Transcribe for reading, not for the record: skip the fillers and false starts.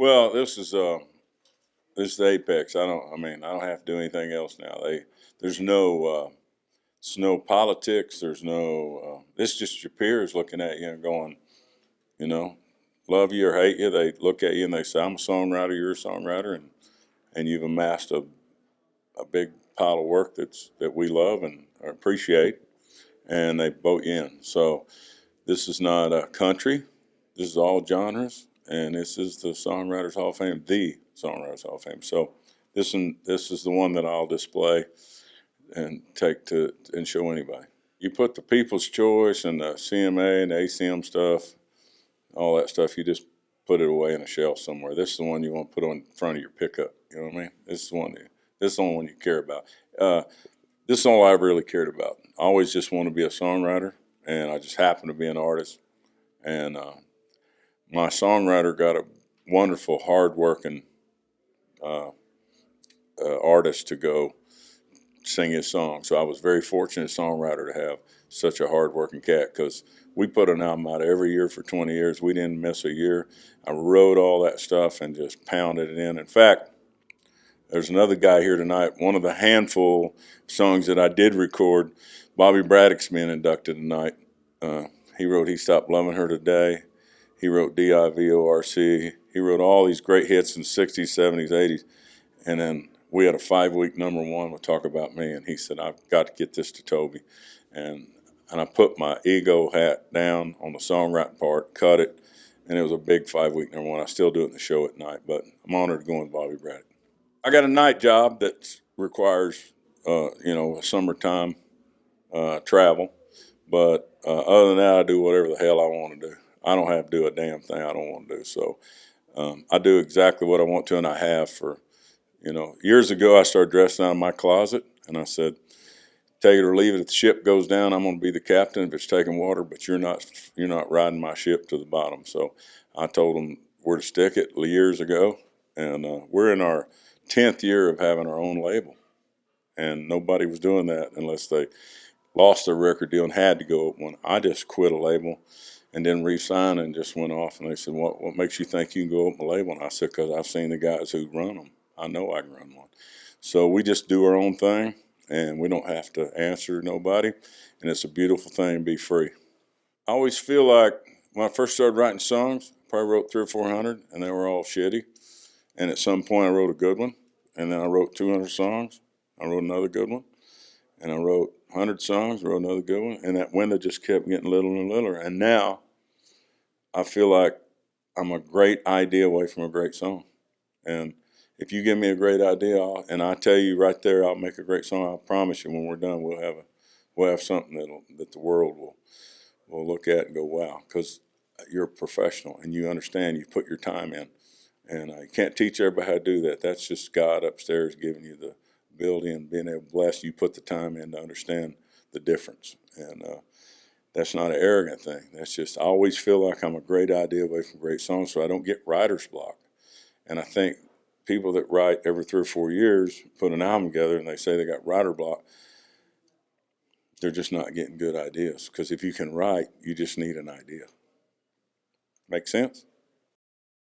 Well, this is the apex. I don't have to do anything else now. There's no politics. There's no. It's just your peers looking at you and going, you know, love you or hate you. They look at you and they say, "I'm a songwriter. You're a songwriter," and you've amassed a big pile of work that we love and appreciate, and they vote you in. So this is not a country. This is all genres, and this is the Songwriters Hall of Fame, the Songwriters Hall of Fame. So this is the one that I'll display and take to and show anybody. You put the People's Choice and the CMA and the ACM stuff, all that stuff, you just put it away in a shelf somewhere. This is the one you want to put on front of your pickup. You know what I mean? This is the only one you care about. This is all I've really cared about. I always just want to be a songwriter, and I just happen to be an artist. And my songwriter got a wonderful, hard-working artist to go sing his song. So I was very fortunate songwriter to have such a hard-working cat, because we put an album out every year for 20 years. We didn't miss a year. I wrote all that stuff and just pounded it in. In fact, there's another guy here tonight. One of the handful songs that I did record, Bobby Braddock's being inducted tonight. He wrote He Stopped Loving Her Today. He wrote DIVORC. He wrote all these great hits in the 60s, 70s, 80s. And then we had a 5-week #1 with Talk About Me, and he said, I've got to get this to Toby. And I put my ego hat down on the songwriting part, cut it, and it was a big 5-week #1. I still do it in the show at night, but I'm honored to go with Bobby Braddock. I got a night job that requires, summertime travel, but other than that, I do whatever the hell I want to do. I don't have to do a damn thing I don't want to do. So I do exactly what I want to, and I have for, years ago. I started dressing out of my closet, and I said, take it or leave it. If the ship goes down, I'm going to be the captain if it's taking water, but you're not riding my ship to the bottom. So I told them where to stick it years ago, and we're in our 10th year of having our own label, and nobody was doing that unless they lost their record deal and had to go open one. I just quit a label and then re-signed and just went off, and they said, what makes you think you can go open a label? And I said, because I've seen the guys who run them. I know I can run one. So we just do our own thing, and we don't have to answer to nobody, and it's a beautiful thing to be free. I always feel like when I first started writing songs, I probably wrote 300 or 400, and they were all shitty. And at some point, I wrote a good one, and then I wrote 200 songs. I wrote another good one, and I wrote 100 songs, wrote another good one, and that window just kept getting littler and littler. And now I feel like I'm a great idea away from a great song. And if you give me a great idea, and I tell you right there, I'll make a great song. I promise you, when we're done, we'll have something that the world will look at and go, wow, because you're a professional and you understand. You put your time in. And you can't teach everybody how to do that. That's just God upstairs giving you the ability and being able to bless you. Put the time in to understand the difference. And that's not an arrogant thing. That's just, I always feel like I'm a great idea away from great songs, so I don't get writer's block. And I think people that write every 3 or 4 years, put an album together, and they say they got writer block, they're just not getting good ideas. Because if you can write, you just need an idea. Make sense?